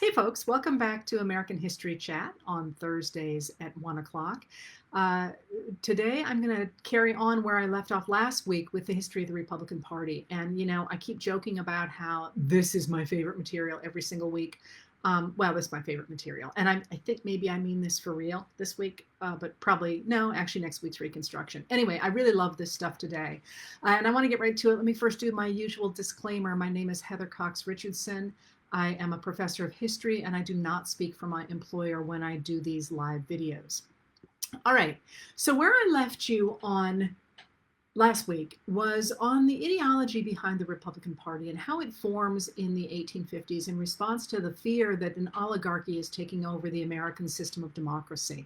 Hey folks, welcome back to American History Chat on Thursdays at 1 o'clock. Uh, Today I'm going to carry on where I left off last week with the history of the Republican Party. And, I keep joking about how this is my favorite material every single week. Well, this is my favorite material. And I think maybe I mean this for real this week, but probably no, actually next week's Reconstruction. Anyway, I really love this stuff today. And I want to get right to it. Let me first do my usual disclaimer. My name is Heather Cox Richardson. I am a professor of history and I do not speak for my employer when I do these live videos. All right, so where I left you on last week was on the ideology behind the Republican Party and how it forms in the 1850s in response to the fear that an oligarchy is taking over the American system of democracy,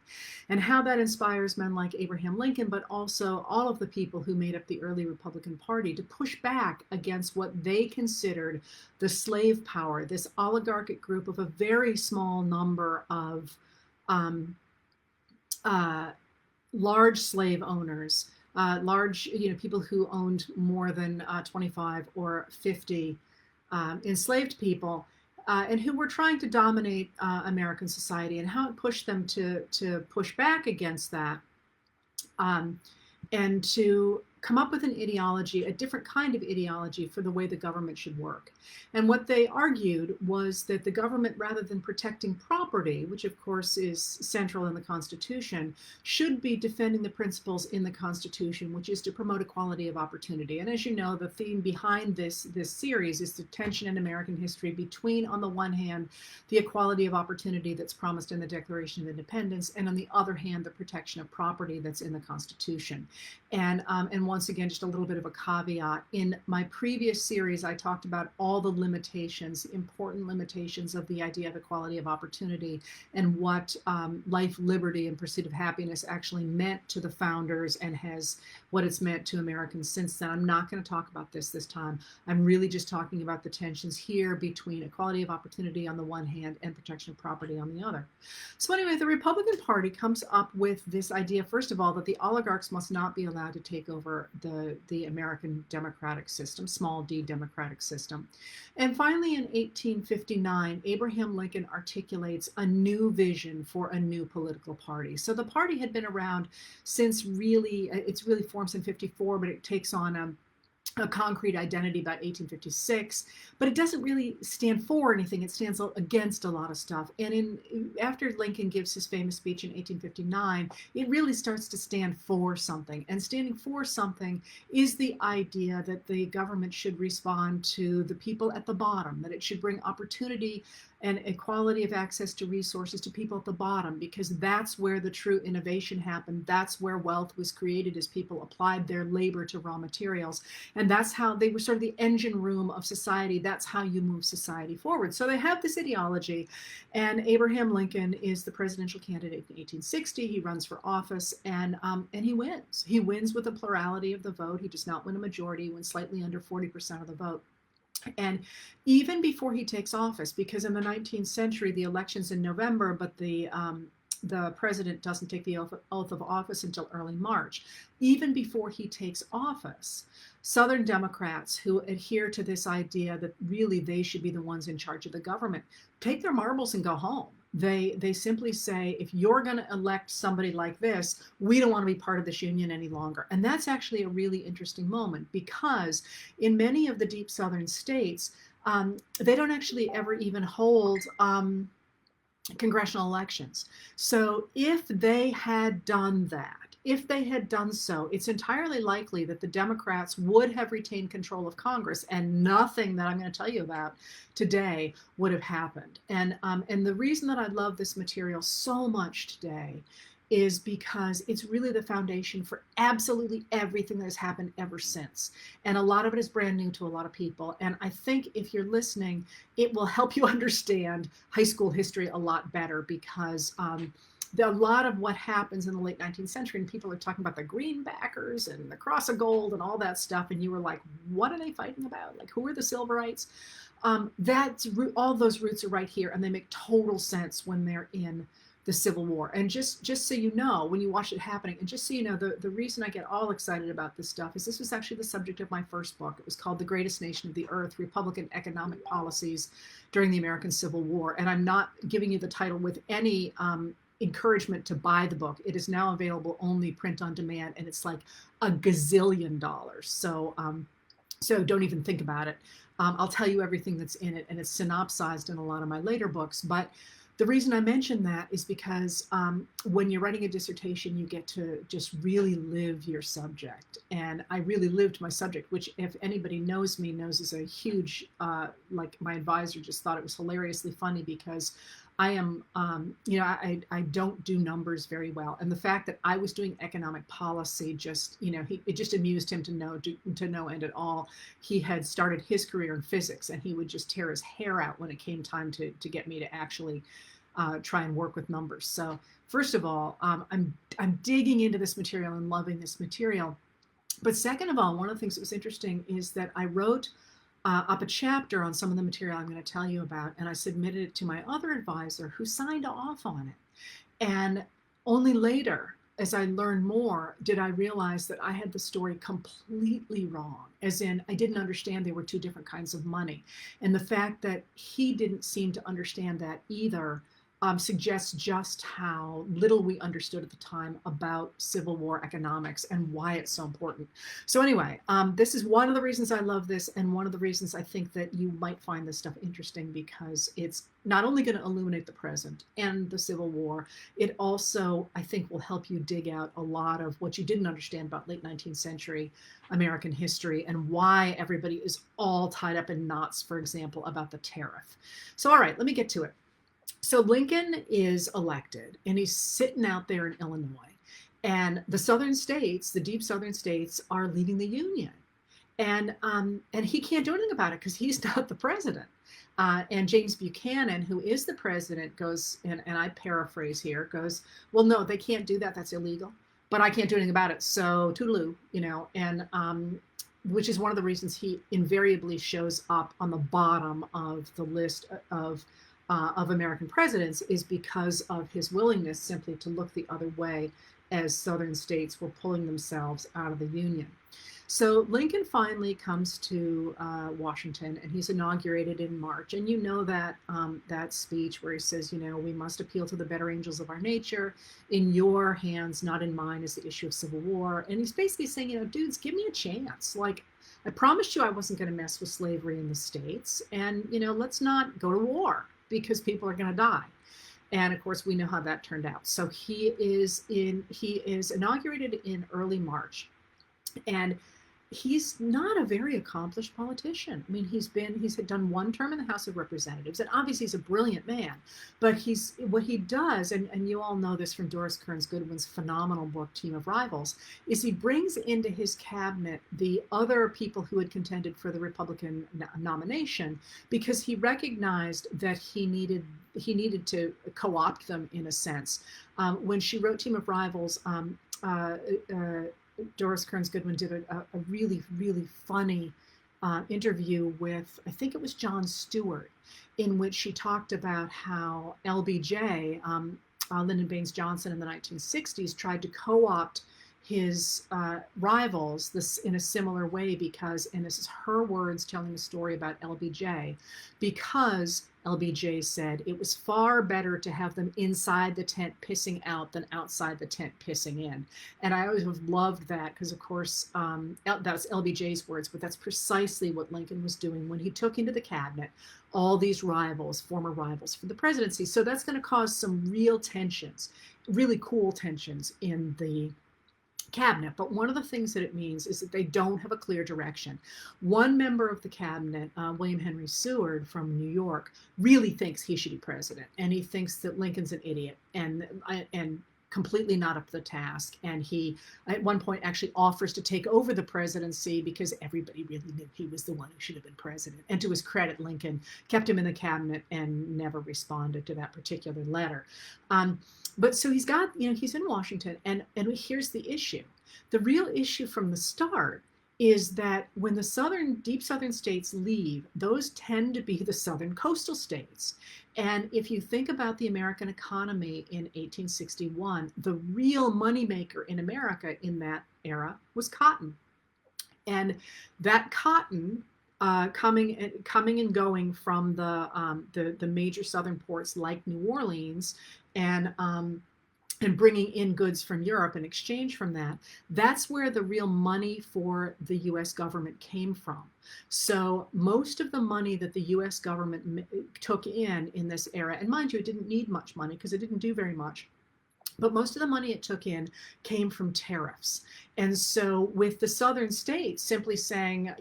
and how that inspires men like Abraham Lincoln, but also all of the people who made up the early Republican Party to push back against what they considered the slave power, this oligarchic group of a very small number of um, uh, large slave owners, large, people who owned more than 25 or 50 enslaved people, and who were trying to dominate American society, and how it pushed them to push back against that, um, and to come up with an ideology, a different kind of ideology for the way the government should work. And what they argued was that the government, rather than protecting property, which of course is central in the Constitution, should be defending the principles in the Constitution, which is to promote equality of opportunity. And as you know, the theme behind this series is the tension in American history between, on the one hand, the equality of opportunity that's promised in the Declaration of Independence, and on the other hand, the protection of property that's in the Constitution. And once again, just a little bit of a caveat. In my previous series, I talked about all the limitations, important limitations of the idea of equality of opportunity, and what life, liberty, and pursuit of happiness actually meant to the founders, and what it's meant to Americans since then. I'm not going to talk about this time. I'm really just talking about the tensions here between equality of opportunity on the one hand and protection of property on the other. So anyway, the Republican Party comes up with this idea, first of all, that the oligarchs must not be allowed to take over the American democratic system, small d democratic system. And finally, in 1859, Abraham Lincoln articulates a new vision for a new political party. So the party had been around since it's really formed in 54, but it takes on a concrete identity by 1856, but it doesn't really stand for anything. It stands against a lot of stuff. And after Lincoln gives his famous speech in 1859, it really starts to stand for something. And standing for something is the idea that the government should respond to the people at the bottom, that it should bring opportunity and equality of access to resources to people at the bottom, because that's where the true innovation happened. That's where wealth was created, as people applied their labor to raw materials. And that's how they were sort of the engine room of society. That's how you move society forward. So they have this ideology, and Abraham Lincoln is the presidential candidate in 1860. He runs for office, and he wins. He wins with a plurality of the vote. He does not win a majority. He wins slightly under 40% of the vote. And even before he takes office, because in the 19th century, the election's in November, but the president doesn't take the oath of office until early March. Even before he takes office, Southern Democrats who adhere to this idea that really they should be the ones in charge of the government take their marbles and go home. They simply say, if you're going to elect somebody like this, we don't want to be part of this union any longer. And that's actually a really interesting moment, because in many of the deep Southern states, they don't actually ever even hold congressional elections. So if they had done that, if they had done so, it's entirely likely that the Democrats would have retained control of Congress, and nothing that I'm going to tell you about today would have happened. And the reason that I love this material so much today is because it's really the foundation for absolutely everything that has happened ever since. And a lot of it is brand new to a lot of people. And I think if you're listening, it will help you understand high school history a lot better, because a lot of what happens in the late 19th century, and people are talking about the greenbackers and the cross of gold and all that stuff, and you were like, what are they fighting about? Like, who are the Silverites? All those roots are right here, and they make total sense when they're in the Civil War. And just so you know, when you watch it happening, and just so you know, the reason I get all excited about this stuff is this was actually the subject of my first book. It was called The Greatest Nation of the Earth, Republican Economic Policies During the American Civil War. And I'm not giving you the title with any encouragement to buy the book. It is now available only print on demand, and it's like a gazillion dollars. So don't even think about it. I'll tell you everything that's in it, and it's synopsized in a lot of my later books. But the reason I mention that is because when you're writing a dissertation, you get to just really live your subject. And I really lived my subject, which if anybody knows me, knows is a huge, like my advisor just thought it was hilariously funny because I am, I don't do numbers very well. And the fact that I was doing economic policy just, it just amused him to no end at all. He had started his career in physics, and he would just tear his hair out when it came time to get me to actually try and work with numbers. So first of all, I'm digging into this material and loving this material. But second of all, one of the things that was interesting is that I wrote up a chapter on some of the material I'm going to tell you about, and I submitted it to my other advisor who signed off on it. And only later, as I learned more, did I realize that I had the story completely wrong, as in I didn't understand they were two different kinds of money. And the fact that he didn't seem to understand that either suggests just how little we understood at the time about Civil War economics and why it's so important. So anyway, this is one of the reasons I love this, and one of the reasons I think that you might find this stuff interesting, because it's not only going to illuminate the present and the Civil War, it also, I think, will help you dig out a lot of what you didn't understand about late 19th century American history and why everybody is all tied up in knots, for example, about the tariff. So all right, let me get to it. So Lincoln is elected, and he's sitting out there in Illinois, and the southern states, the deep southern states, are leading the Union, and he can't do anything about it because he's not the president. And James Buchanan, who is the president, goes, and I paraphrase here, goes, well, no, they can't do that. That's illegal. But I can't do anything about it. So toodaloo, and which is one of the reasons he invariably shows up on the bottom of the list of American presidents, is because of his willingness simply to look the other way as southern states were pulling themselves out of the Union. So Lincoln finally comes to Washington, and he's inaugurated in March. And you know that that speech where he says, we must appeal to the better angels of our nature. In your hands, not in mine, is the issue of civil war. And he's basically saying, dudes, give me a chance. Like, I promised you I wasn't going to mess with slavery in the States. And, let's not go to war, because people are going to die. And of course, we know how that turned out. So he is inaugurated in early March, and he's not a very accomplished politician. I mean, he's had done one term in the House of Representatives, and obviously he's a brilliant man. But what he does, and you all know this from Doris Kearns Goodwin's phenomenal book, Team of Rivals, is he brings into his cabinet the other people who had contended for the Republican nomination, because he recognized that he needed to co-opt them in a sense. When she wrote Team of Rivals, Doris Kearns Goodwin did a really, really funny interview with, I think it was Jon Stewart, in which she talked about how LBJ, Lyndon Baines Johnson, in the 1960s tried to co-opt his rivals in a similar way because, and this is her words telling a story about LBJ, because LBJ said it was far better to have them inside the tent pissing out than outside the tent pissing in. And I always have loved that because, of course, that's LBJ's words, but that's precisely what Lincoln was doing when he took into the cabinet all these rivals, former rivals for the presidency. So that's going to cause some real tensions, really cool tensions in the cabinet. But one of the things that it means is that they don't have a clear direction. One member of the cabinet, William Henry Seward from New York, really thinks he should be president, and he thinks that Lincoln's an idiot and completely not up to the task. And he, at one point, actually offers to take over the presidency because everybody really knew he was the one who should have been president. And to his credit, Lincoln kept him in the cabinet and never responded to that particular letter. But so he's got, he's in Washington, and here's the issue. The real issue from the start is that when the deep southern states leave, those tend to be the southern coastal states. And if you think about the American economy in 1861, the real moneymaker in America in that era was cotton. And that cotton coming and going from the major southern ports like New Orleans, and and bringing in goods from Europe in exchange from that, that's where the real money for the US government came from. So most of the money that the US government took in this era, and mind you, it didn't need much money because it didn't do very much, but most of the money it took in came from tariffs. And so with the southern states simply saying,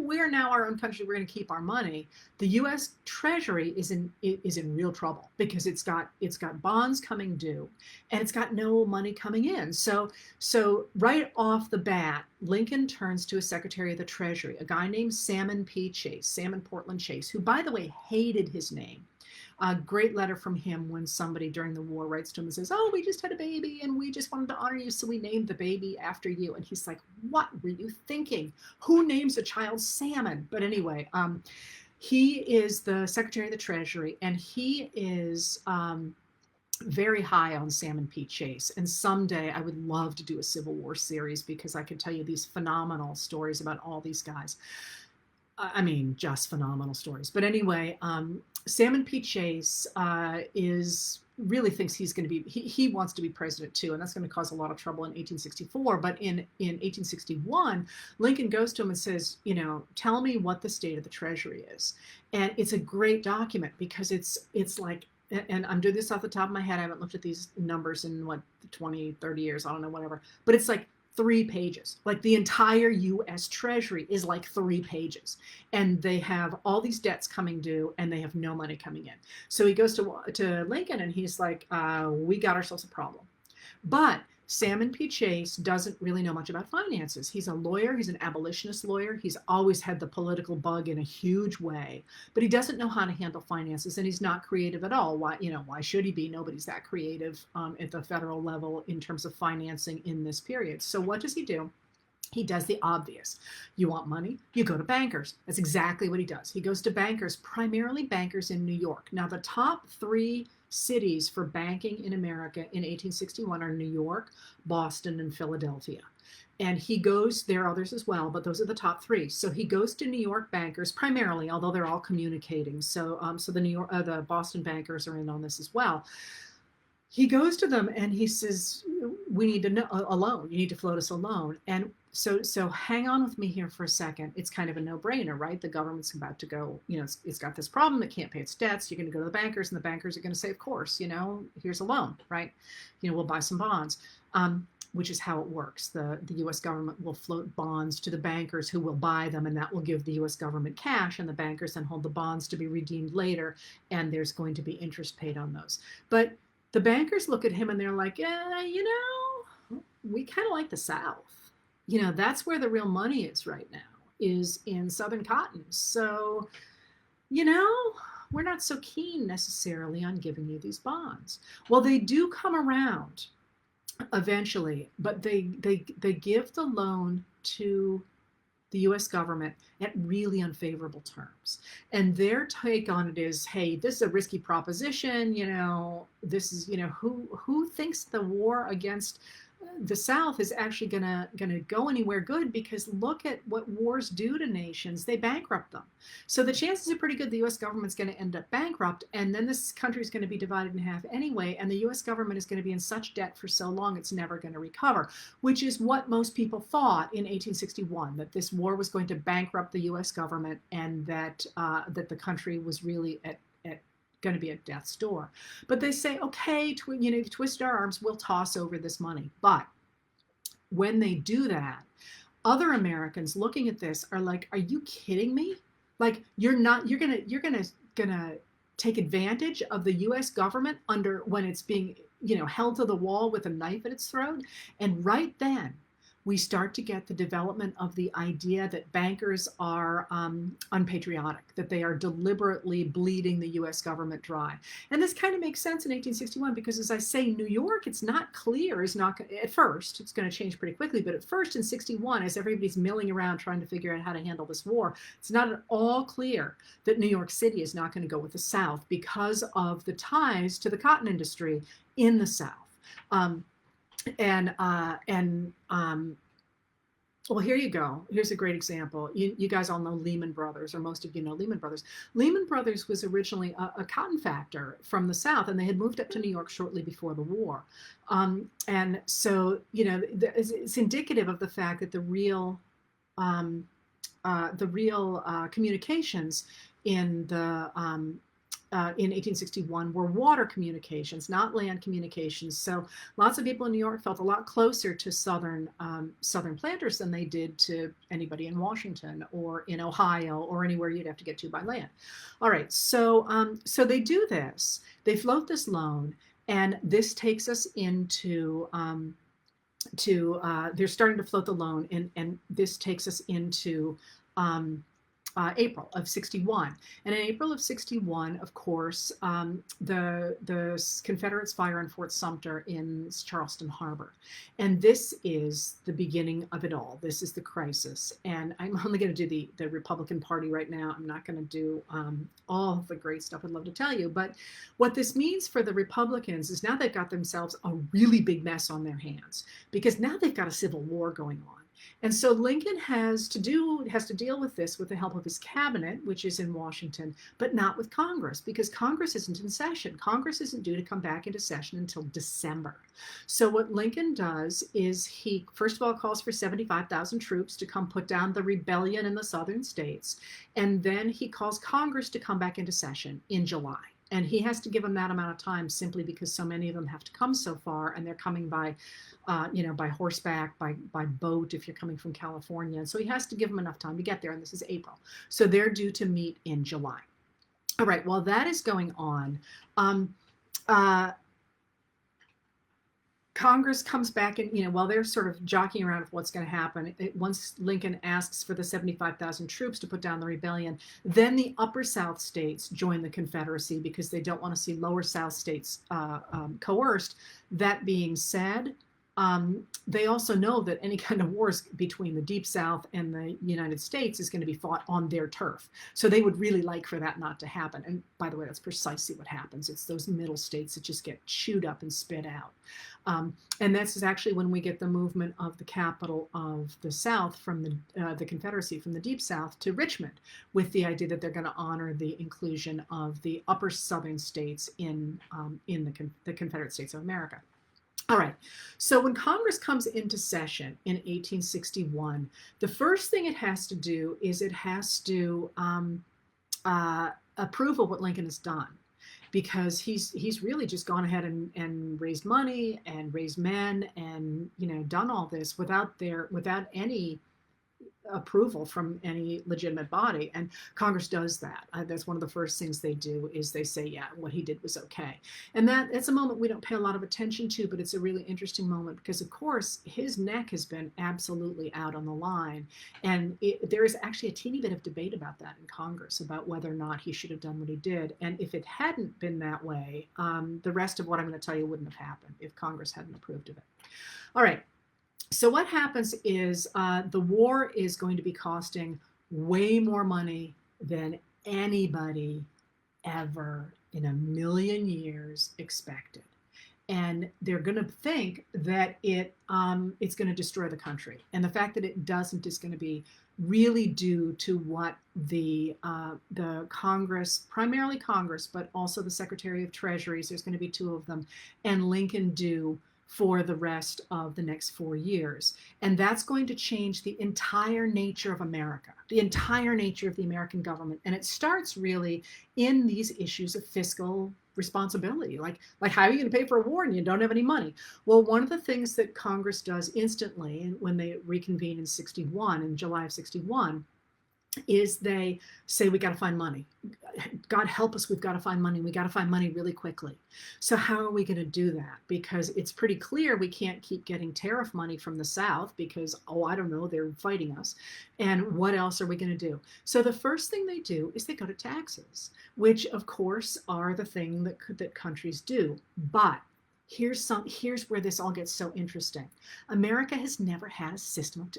we're now our own country, we're going to keep our money, the US Treasury is in real trouble because it's got bonds coming due and it's got no money coming in. So right off the bat, Lincoln turns to a Secretary of the Treasury, a guy named Salmon Portland Chase, who, by the way, hated his name. A great letter from him when somebody during the war writes to him and says, "Oh, we just had a baby and we just wanted to honor you, so we named the baby after you." And he's like, "What were you thinking? Who names a child Salmon?" But anyway, he is the Secretary of the Treasury, and he is very high on Salmon P. Chase. And someday I would love to do a Civil War series because I could tell you these phenomenal stories about all these guys. I mean, just phenomenal stories. But anyway, Salmon P. Chase really thinks he's going to be, he wants to be president too, and that's going to cause a lot of trouble in 1864. But in 1861, Lincoln goes to him and says, tell me what the state of the Treasury is. And it's a great document because it's like, and I'm doing this off the top of my head, I haven't looked at these numbers in 20, 30 years, I don't know, whatever. But it's like 3 pages. Like the entire US Treasury is like 3 pages. And they have all these debts coming due and they have no money coming in. So he goes to Lincoln and he's like, we got ourselves a problem. But Salmon P. Chase doesn't really know much about finances. He's a lawyer. He's an abolitionist lawyer. He's always had the political bug in a huge way, but he doesn't know how to handle finances, and he's not creative at all. Why should he be? Nobody's that creative at the federal level in terms of financing in this period. So what does he do? He does the obvious. You want money? You go to bankers. That's exactly what he does. He goes to bankers, primarily bankers in New York. Now, the top 3 cities for banking in America in 1861 are New York, Boston, and Philadelphia. And he goes, there are others as well, but those are the top 3. So he goes to New York bankers primarily, although they're all communicating. So the Boston bankers are in on this as well. He goes to them and he says, we need to know a loan. You need to float us a loan. And so hang on with me here for a second. It's kind of a no-brainer, right? The government's about to go, it's got this problem. It can't pay its debts. You're going to go to the bankers, and the bankers are going to say, of course, here's a loan, right? We'll buy some bonds, which is how it works. The U.S. government will float bonds to the bankers who will buy them, and that will give the U.S. government cash, and the bankers then hold the bonds to be redeemed later, and there's going to be interest paid on those. But the bankers look at him and they're like, we kind of like the South. That's where the real money is right now, is in Southern cotton. So, we're not so keen necessarily on giving you these bonds. Well, they do come around eventually, but they give the loan to the U.S. government at really unfavorable terms. And their take on it is, hey, this is a risky proposition. This is, who thinks the war against the South is actually gonna go anywhere good, because look at what wars do to nations. They bankrupt them. So the chances are pretty good the U.S. government's going to end up bankrupt, and then this country is going to be divided in half anyway, and the U.S. government is going to be in such debt for so long it's never going to recover, which is what most people thought in 1861, that this war was going to bankrupt the U.S. government, and that the country was really going to be at death's door. But they say, okay, twist our arms, we'll toss over this money. But when they do that, other Americans looking at this are like, are you kidding me? Like, you're gonna take advantage of the U.S. government when it's being held to the wall with a knife at its throat. And right then, we start to get the development of the idea that bankers are unpatriotic, that they are deliberately bleeding the US government dry. And this kind of makes sense in 1861 because, as I say, New York, it's not clear, is not at first, it's going to change pretty quickly, but at first in 61, as everybody's milling around trying to figure out how to handle this war, it's not at all clear that New York City is not going to go with the South because of the ties to the cotton industry in the South. Well, here you go. Here's a great example. You guys all know Lehman Brothers, or most of you know Lehman Brothers. Lehman Brothers was originally a cotton factor from the South, and they had moved up to New York shortly before the war. And so, it's indicative of the fact that the real communications in 1861 were water communications, not land communications. So lots of people in New York felt a lot closer to Southern planters than they did to anybody in Washington or in Ohio or anywhere you'd have to get to by land. All right, so they do this. They float this loan, and this takes us into they're starting to float the loan, and this takes us into April of 61. And in April of 61, of course, the Confederates fire on Fort Sumter in Charleston Harbor. And this is the beginning of it all. This is the crisis. And I'm only going to do the Republican Party right now. I'm not going to do all the great stuff I'd love to tell you. But what this means for the Republicans is now they've got themselves a really big mess on their hands, because now they've got a civil war going on. And so Lincoln has to deal with this with the help of his cabinet, which is in Washington, but not with Congress, because Congress isn't in session. Congress isn't due to come back into session until December. So what Lincoln does is he, first of all, calls for 75,000 troops to come put down the rebellion in the southern states. And then he calls Congress to come back into session in July. And he has to give them that amount of time simply because so many of them have to come so far, and they're coming by horseback, by boat if you're coming from California. And so he has to give them enough time to get there, and this is April. So they're due to meet in July. All right, while that is going on, Congress comes back, and while they're sort of jockeying around with what's going to happen, once Lincoln asks for the 75,000 troops to put down the rebellion, then the upper South states join the Confederacy because they don't want to see lower South states coerced. That being said, they also know that any kind of wars between the Deep South and the United States is going to be fought on their turf. So they would really like for that not to happen. And by the way, that's precisely what happens. It's those middle states that just get chewed up and spit out. And that's actually when we get the movement of the capital of the South from the Confederacy, from the Deep South to Richmond, with the idea that they're going to honor the inclusion of the upper Southern states in the Confederate States of America. All right, so when Congress comes into session in 1861, the first thing it has to do is it has to approve of what Lincoln has done, because he's really just gone ahead and raised money and raised men and done all this without any approval from any legitimate body. And Congress does that. That's one of the first things they do, is they say, yeah, what he did was okay. And it's a moment we don't pay a lot of attention to, but it's a really interesting moment because, of course, his neck has been absolutely out on the line. And there is actually a teeny bit of debate about that in Congress, about whether or not he should have done what he did. And if it hadn't been that way, the rest of what I'm going to tell you wouldn't have happened if Congress hadn't approved of it. All right. So what happens is the war is going to be costing way more money than anybody ever in a million years expected. And they're going to think that it's going to destroy the country. And the fact that it doesn't is going to be really due to what the Congress, primarily Congress, but also the Secretary of Treasury, there's going to be two of them, and Lincoln do for the rest of the next 4 years. And that's going to change the entire nature of America, the entire nature of the American government. And it starts really in these issues of fiscal responsibility, like how are you going to pay for a war and you don't have any money? Well, one of the things that Congress does instantly when they reconvene in July of 61, is they say, we got to find money. God help us, we've got to find money. We got to find money really quickly. So how are we going to do that? Because it's pretty clear we can't keep getting tariff money from the South because, oh, I don't know, they're fighting us. And what else are we going to do? So the first thing they do is they go to taxes, which of course are the thing that countries do. But here's where this all gets so interesting. America has never had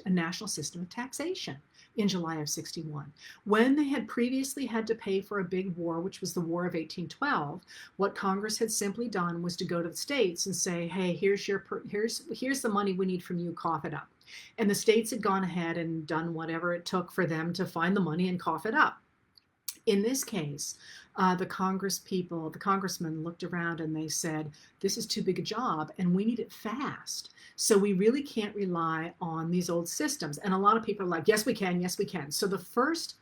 a national system of taxation in July of 61. When they had previously had to pay for a big war, which was the War of 1812, what Congress had simply done was to go to the states and say, hey, here's the money we need from you, cough it up. And the states had gone ahead and done whatever it took for them to find the money and cough it up. In this case, the congressmen looked around and they said, this is too big a job and we need it fast. So we really can't rely on these old systems. And a lot of people are like, yes, we can. Yes, we can. So the first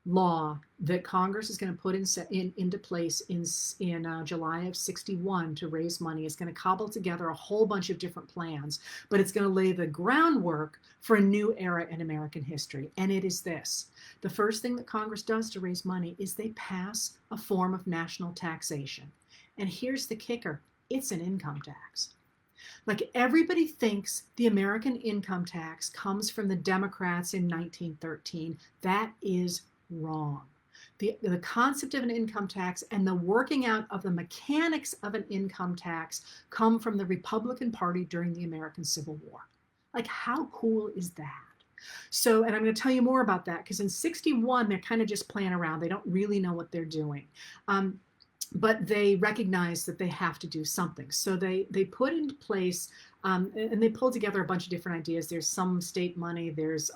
law that Congress is going to put into place in July of 61 to raise money is going to cobble together a whole bunch of different plans, but it's going to lay the groundwork for a new era in American history. And it is this. The first thing that Congress does to raise money is they pass a form of national taxation. And here's the kicker. It's an income tax. Like, everybody thinks the American income tax comes from the Democrats in 1913. That is wrong. The concept of an income tax and the working out of the mechanics of an income tax come from the Republican Party during the American Civil War. Like, how cool is that? So, and I'm going to tell you more about that, because in 61, they're kind of just playing around. They don't really know what they're doing. But they recognize that they have to do something. So they put into place, and they pulled together a bunch of different ideas. There's some state money. There's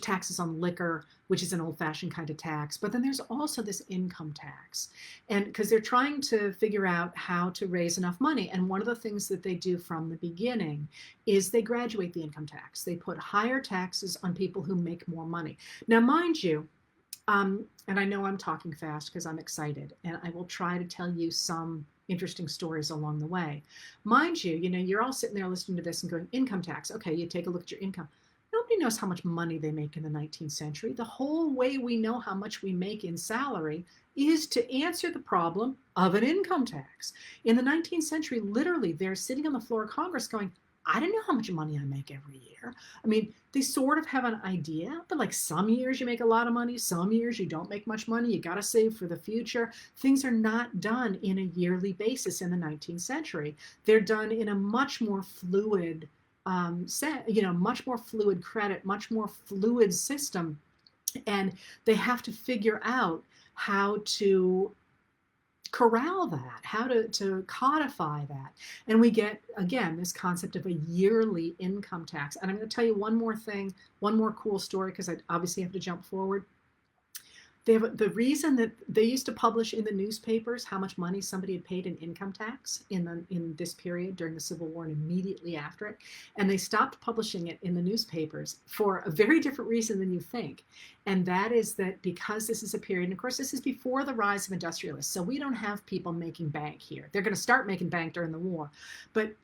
taxes on liquor, which is an old-fashioned kind of tax. But then there's also this income tax. And because they're trying to figure out how to raise enough money. And one of the things that they do from the beginning is they graduate the income tax. They put higher taxes on people who make more money. Now, mind you, and I know I'm talking fast because I'm excited, and I will try to tell you some interesting stories along the way. Mind you, you're all sitting there listening to this and going, income tax. Okay, you take a look at your income. Nobody knows how much money they make in the 19th century. The whole way we know how much we make in salary is to answer the problem of an income tax. In the 19th century, literally, they're sitting on the floor of Congress going, I don't know how much money I make every year. I mean, they sort of have an idea, but like some years you make a lot of money, some years you don't make much money. You got to save for the future. Things are not done in a yearly basis in the 19th century. They're done in a much more fluid much more fluid credit, much more fluid system. And they have to figure out how to corral that, how to codify that. And we get, again, this concept of a yearly income tax. And I'm going to tell you one more thing, one more cool story, because I obviously have to jump forward. The reason that they used to publish in the newspapers how much money somebody had paid in income tax in this period during the Civil War and immediately after it, and they stopped publishing it in the newspapers for a very different reason than you think. And that is that because this is a period, and of course this is before the rise of industrialists, so we don't have people making bank here. They're going to start making bank during the war. But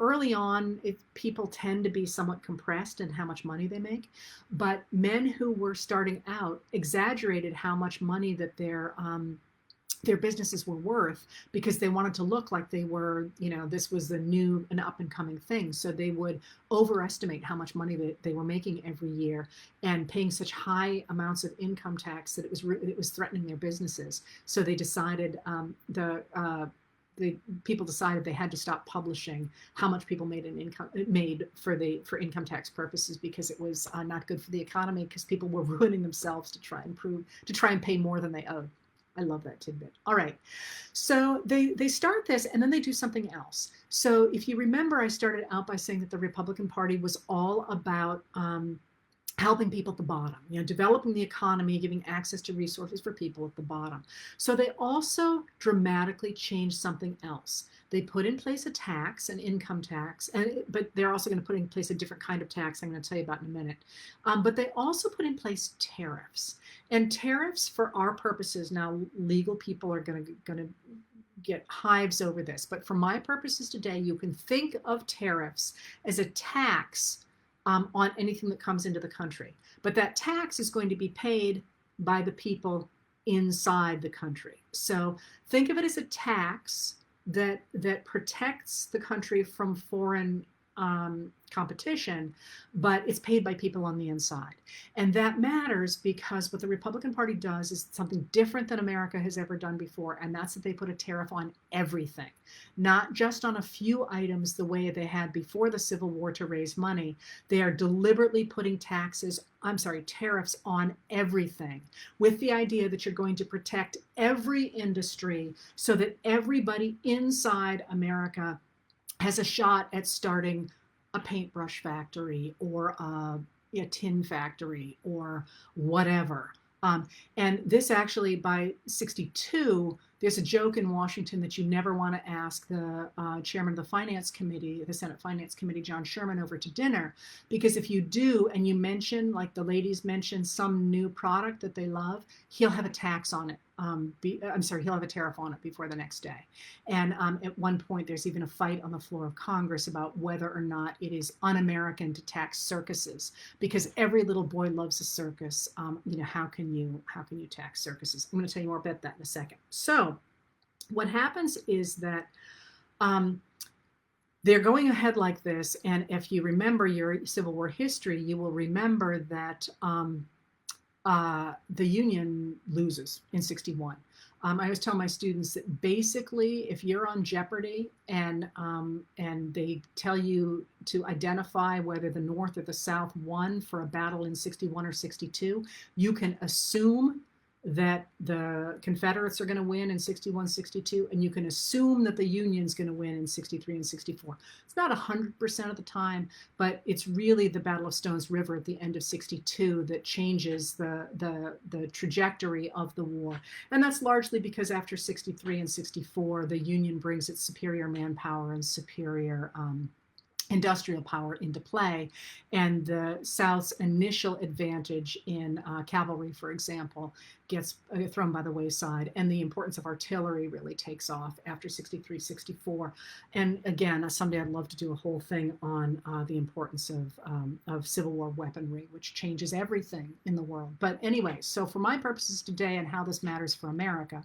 early on, people tend to be somewhat compressed in how much money they make. But men who were starting out exaggerated how much money that their businesses were worth, because they wanted to look like they were, this was an up and coming thing. So they would overestimate how much money they were making every year and paying such high amounts of income tax that it was threatening their businesses. So they decided, the people decided they had to stop publishing how much people made for income tax purposes, because it was not good for the economy, because people were ruining themselves to try and pay more than they owed. I love that tidbit. All right. So they start this, and then they do something else. So if you remember, I started out by saying that the Republican Party was all about helping people at the bottom, developing the economy, giving access to resources for people at the bottom. So they also dramatically changed something else. They put in place a tax, an income tax, but they're also going to put in place a different kind of tax I'm going to tell you about in a minute. But they also put in place tariffs. And tariffs, for our purposes, now legal people are going to get hives over this. But for my purposes today, you can think of tariffs as a tax on anything that comes into the country. But that tax is going to be paid by the people inside the country. So think of it as a tax that protects the country from foreign competition, but it's paid by people on the inside. And that matters because what the Republican Party does is something different than America has ever done before, and that's that they put a tariff on everything, not just on a few items the way they had before the Civil War to raise money. They are deliberately putting tariffs on everything, with the idea that you're going to protect every industry so that everybody inside America has a shot at starting a paintbrush factory or a tin factory or whatever. And this actually, by 62, there's a joke in Washington that you never want to ask the chairman of the Finance Committee, the Senate Finance Committee, John Sherman, over to dinner, because if you do and you mention, like the ladies mention, some new product that they love, he'll have a tax on it. He'll have a tariff on it before the next day. And at one point, there's even a fight on the floor of Congress about whether or not it is un-American to tax circuses, because every little boy loves a circus. How can you tax circuses? I'm going to tell you more about that in a second. So what happens is that they're going ahead like this, and if you remember your Civil War history, you will remember that the Union loses in 61. I always tell my students that basically, if you're on Jeopardy and they tell you to identify whether the North or the South won for a battle in 61 or 62, you can assume that the Confederates are going to win in 61, 62, and you can assume that the Union's going to win in 63 and 64. It's not 100% of the time, but it's really the Battle of Stones River at the end of 62 that changes the trajectory of the war. And that's largely because after 63 and 64, the Union brings its superior manpower and superior industrial power into play, and the South's initial advantage in cavalry, for example, gets thrown by the wayside, and the importance of artillery really takes off after 63, 64. And again, someday I'd love to do a whole thing on the importance of Civil War weaponry, which changes everything in the world. But anyway, so for my purposes today and how this matters for America,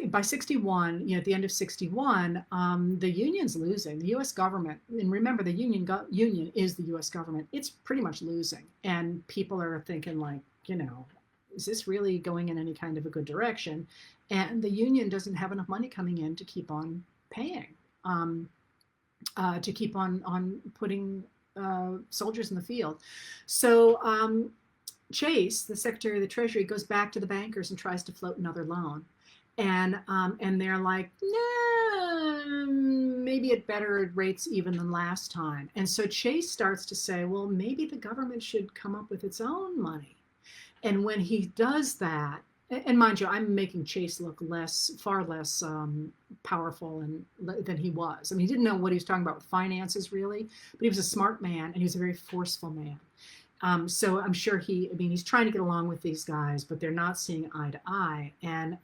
by 61, at the end of 61, the Union's losing. The U.S. government, and remember, the Union is the U.S. government. It's pretty much losing, and people are thinking, like, is this really going in any kind of a good direction? And the Union doesn't have enough money coming in to keep on paying, to keep on putting soldiers in the field. So Chase, the Secretary of the Treasury, goes back to the bankers and tries to float another loan. And they're like, no, maybe at better rates even than last time. And so Chase starts to say, well, maybe the government should come up with its own money. And when he does that, and mind you, I'm making Chase look far less powerful than he was. I mean, he didn't know what he was talking about with finances, really, but he was a smart man, and he was a very forceful man. So I'm sure he's trying to get along with these guys, but they're not seeing eye to eye. And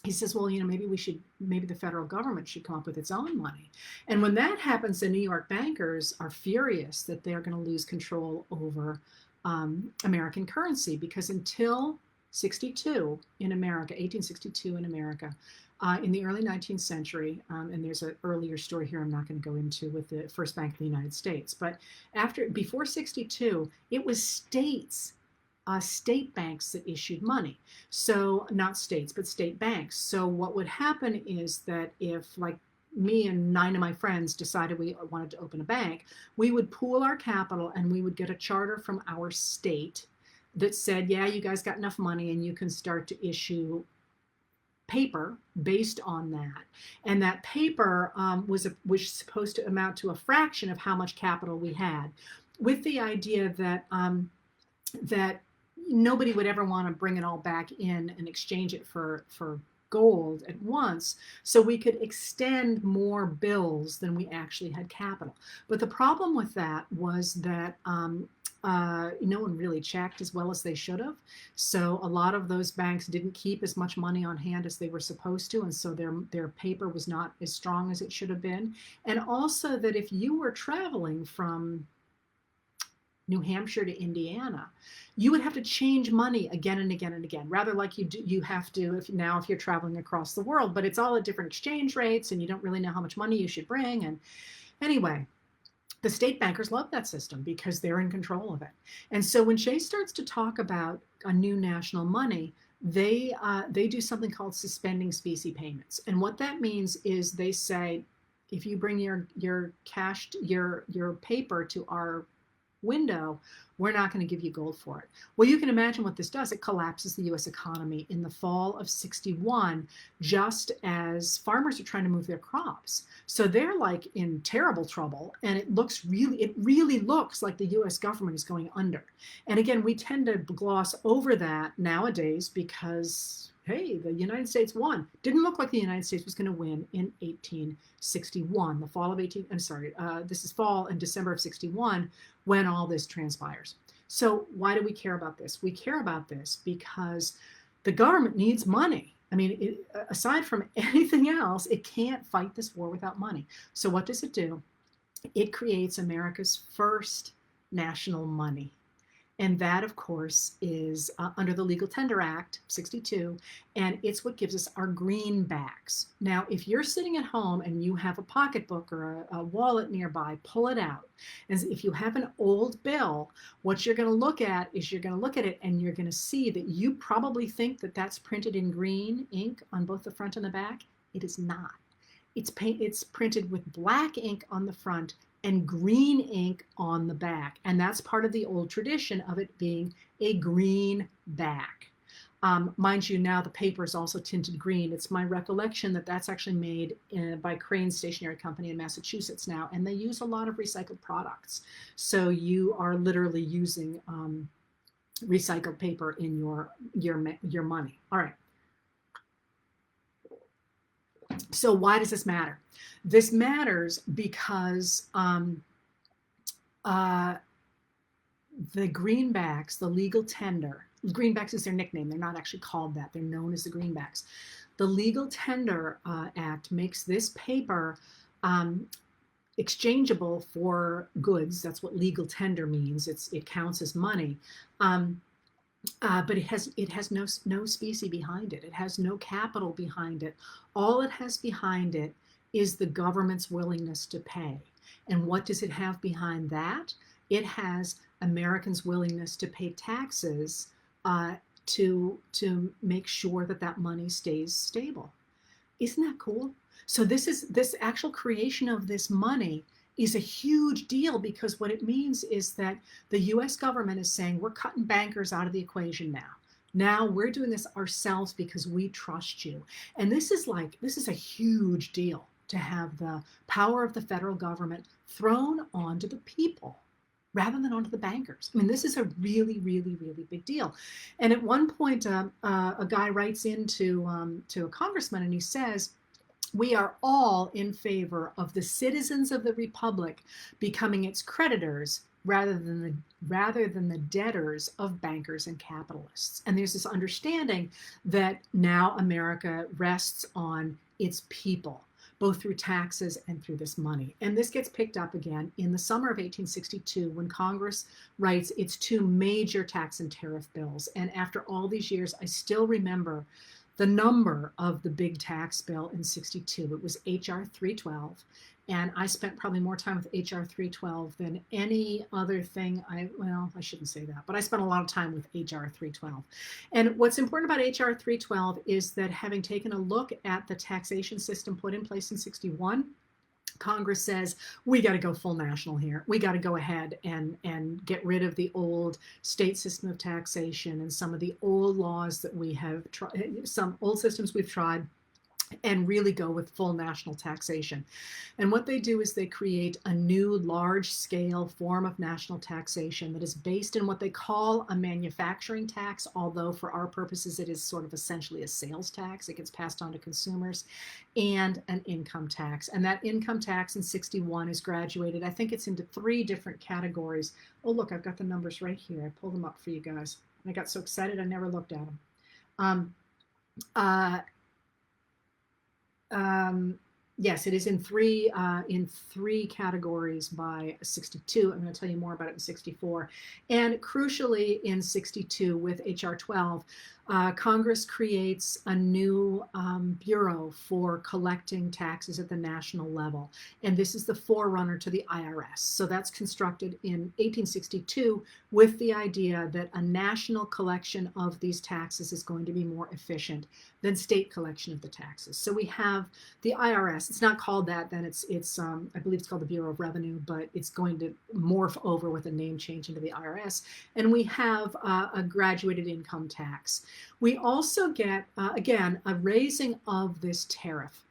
he says, well, maybe the federal government should come up with its own money. And when that happens, the New York bankers are furious that they're going to lose control over American currency, because until 62 in America, 1862 in America, in the early 19th century, and there's an earlier story here I'm not going to go into with the First Bank of the United States, but before 62, it was states, state banks that issued money. So not states, but state banks. So what would happen is that if, like, me and 9 of my friends decided we wanted to open a bank, we would pool our capital and we would get a charter from our state that said, yeah, you guys got enough money and you can start to issue paper based on that. And that paper was supposed to amount to a fraction of how much capital we had, with the idea that that nobody would ever want to bring it all back in and exchange it for gold at once, so we could extend more bills than we actually had capital. But the problem with that was that no one really checked as well as they should have. So a lot of those banks didn't keep as much money on hand as they were supposed to, and so their paper was not as strong as it should have been. And also that if you were traveling from New Hampshire to Indiana, you would have to change money again and again and again. Rather like you have to if you're traveling across the world, but it's all at different exchange rates, and you don't really know how much money you should bring. And anyway, the state bankers love that system because they're in control of it. And so when Chase starts to talk about a new national money, they do something called suspending specie payments. And what that means is they say, if you bring your paper to our window, we're not going to give you gold for it. Well, you can imagine what this does. It collapses the U.S. economy in the fall of 61, just as farmers are trying to move their crops. So they're like in terrible trouble, and it really looks like the U.S. government is going under. And again, we tend to gloss over that nowadays because, hey, the United States won. Didn't look like the United States was going to win in 1861, the fall of this is fall and December of 61, when all this transpires. So why do we care about this? We care about this because the government needs money. I mean, aside from anything else, it can't fight this war without money. So what does it do? It creates America's first national money. And that, of course, is under the Legal Tender Act, 62, and it's what gives us our greenbacks. Now, if you're sitting at home and you have a pocketbook or a wallet nearby, pull it out. And if you have an old bill, what you're going to look at is you're going to look at it and you're going to see that you probably think that that's printed in green ink on both the front and the back. It is not. It's printed with black ink on the front and green ink on the back. And that's part of the old tradition of it being a green back. Mind you, now the paper is also tinted green. It's my recollection that that's actually made by Crane Stationery Company in Massachusetts now, and they use a lot of recycled products. So you are literally using recycled paper in your money. All right. So why does this matter? This matters because the greenbacks, the legal tender, greenbacks is their nickname. They're not actually called that. They're known as the greenbacks. The Legal Tender Act makes this paper exchangeable for goods. That's what legal tender means. It counts as money. But it has no specie behind it. It has no capital behind it. All it has behind it is the government's willingness to pay. And what does it have behind that? It has Americans' willingness to pay taxes to make sure that that money stays stable. Isn't that cool? So this actual creation of this money is a huge deal, because what it means is that the US government is saying, we're cutting bankers out of the equation now. Now we're doing this ourselves because we trust you. And this is a huge deal to have the power of the federal government thrown onto the people rather than onto the bankers. I mean, this is a really, really, really big deal. And at one point, a guy writes into to a congressman and he says, we are all in favor of the citizens of the republic becoming its creditors rather than the debtors of bankers and capitalists. And there's this understanding that now America rests on its people, both through taxes and through this money. And this gets picked up again in the summer of 1862 when Congress writes its two major tax and tariff bills. And after all these years, I still remember the number of the big tax bill in 62. It was H.R. 312. And I spent probably more time with H.R. 312 than any other thing. I shouldn't say that, but I spent a lot of time with H.R. 312. And what's important about H.R. 312 is that having taken a look at the taxation system put in place in 61, Congress says, we got to go full national here. We got to go ahead and get rid of the old state system of taxation and some of the old laws that we have tried, some old systems we've tried, and really go with full national taxation. And what they do is they create a new large-scale form of national taxation that is based in what they call a manufacturing tax, although for our purposes it is sort of essentially a sales tax. It gets passed on to consumers, and an income tax. And that income tax in 61 is graduated, I think it's into 3 different categories. Oh, look, I've got the numbers right here. I pulled them up for you guys. I got so excited I never looked at them. Yes, it is in three categories by 62. I'm going to tell you more about it in 64. And crucially, in 62, with H.R. 12, Congress creates a new bureau for collecting taxes at the national level. And this is the forerunner to the IRS. So that's constructed in 1862 with the idea that a national collection of these taxes is going to be more efficient than state collection of the taxes. So we have the IRS. It's not called that then. It's I believe it's called the Bureau of Revenue, but it's going to morph over with a name change into the IRS. And we have a graduated income tax. We also get, again, a raising of this tariff.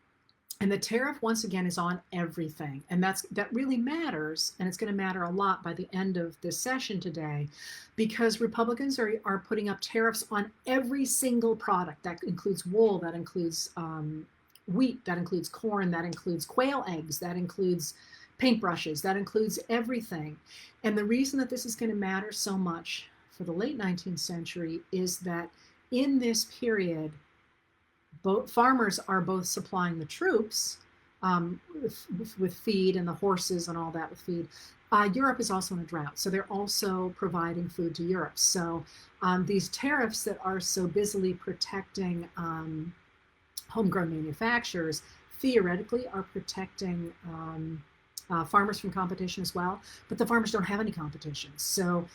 And the tariff, once again, is on everything. And that really matters. And it's going to matter a lot by the end of this session today, because Republicans are putting up tariffs on every single product. That includes wool, that includes wheat, that includes corn, that includes quail eggs, that includes paintbrushes, that includes everything. And the reason that this is going to matter so much for the late 19th century is that in this period, farmers are both supplying the troops with feed, and the horses and all that with feed. Europe is also in a drought, so they're also providing food to Europe. So these tariffs that are so busily protecting homegrown manufacturers theoretically are protecting farmers from competition as well, but the farmers don't have any competition. So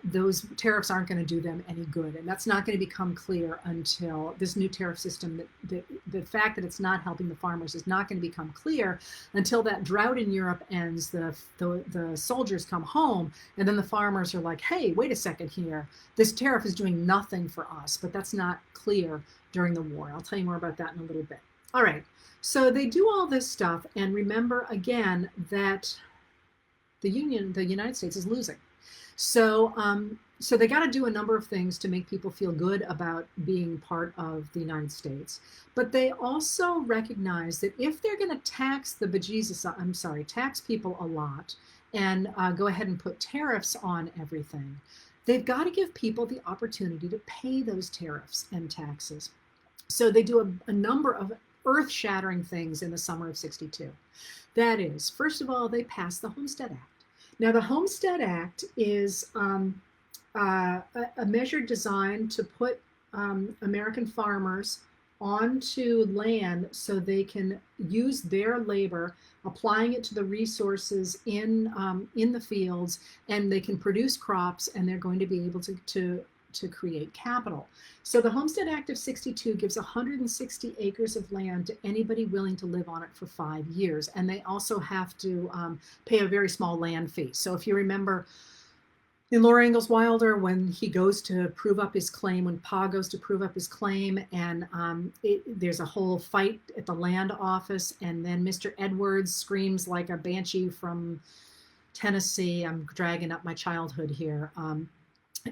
those tariffs aren't going to do them any good. And that's not going to become clear until this new tariff system, the fact that it's not helping the farmers is not going to become clear until that drought in Europe ends, the soldiers come home, and then the farmers are like, hey, wait a second here. This tariff is doing nothing for us, but that's not clear during the war. I'll tell you more about that in a little bit. All right. So they do all this stuff, and remember again that the United States is losing. So they got to do a number of things to make people feel good about being part of the United States. But they also recognize that if they're going to tax tax people a lot and go ahead and put tariffs on everything, they've got to give people the opportunity to pay those tariffs and taxes. So they do a number of earth-shattering things in the summer of 62. That is, first of all, they passed the Homestead Act. Now, the Homestead Act is a measure designed to put American farmers onto land so they can use their labor, applying it to the resources in the fields, and they can produce crops, and they're going to be able to create capital. So the Homestead Act of 62 gives 160 acres of land to anybody willing to live on it for 5 years. And they also have to pay a very small land fee. So if you remember in Laura Ingalls Wilder, when he goes to prove up his claim, when Pa goes to prove up his claim, and there's a whole fight at the land office, and then Mr. Edwards screams like a banshee from Tennessee. I'm dragging up my childhood here.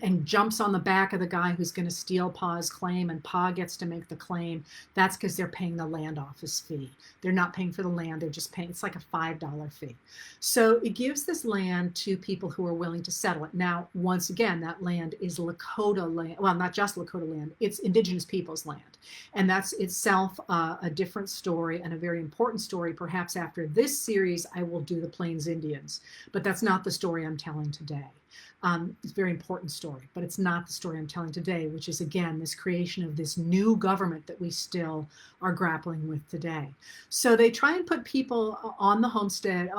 And jumps on the back of the guy who's going to steal Pa's claim, and Pa gets to make the claim. That's because they're paying the land office fee. They're not paying for the land. They're just paying. It's like a $5 fee. So it gives this land to people who are willing to settle it. Now, once again, that land is Lakota land. Well, not just Lakota land. It's Indigenous people's land. And that's itself a different story, and a very important story. Perhaps after this series, I will do the Plains Indians. But that's not the story I'm telling today. It's a very important story, but it's not the story I'm telling today, which is, again, this creation of this new government that we still are grappling with today. So they try and put people on the homestead,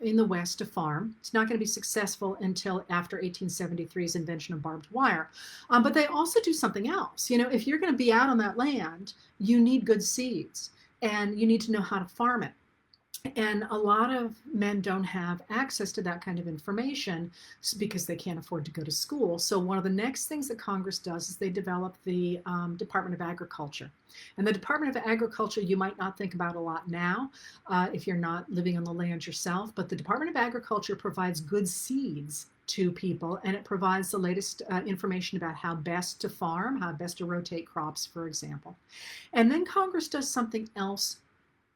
in the West to farm. It's not going to be successful until after 1873's invention of barbed wire. But they also do something else. You know, if you're going to be out on that land, you need good seeds, and you need to know how to farm it. And a lot of men don't have access to that kind of information because they can't afford to go to school. So one of the next things that Congress does is they develop the Department of Agriculture. And the Department of Agriculture you might not think about a lot now if you're not living on the land yourself, but the Department of Agriculture provides good seeds to people, and it provides the latest information about how best to farm, how best to rotate crops, for example. And then Congress does something else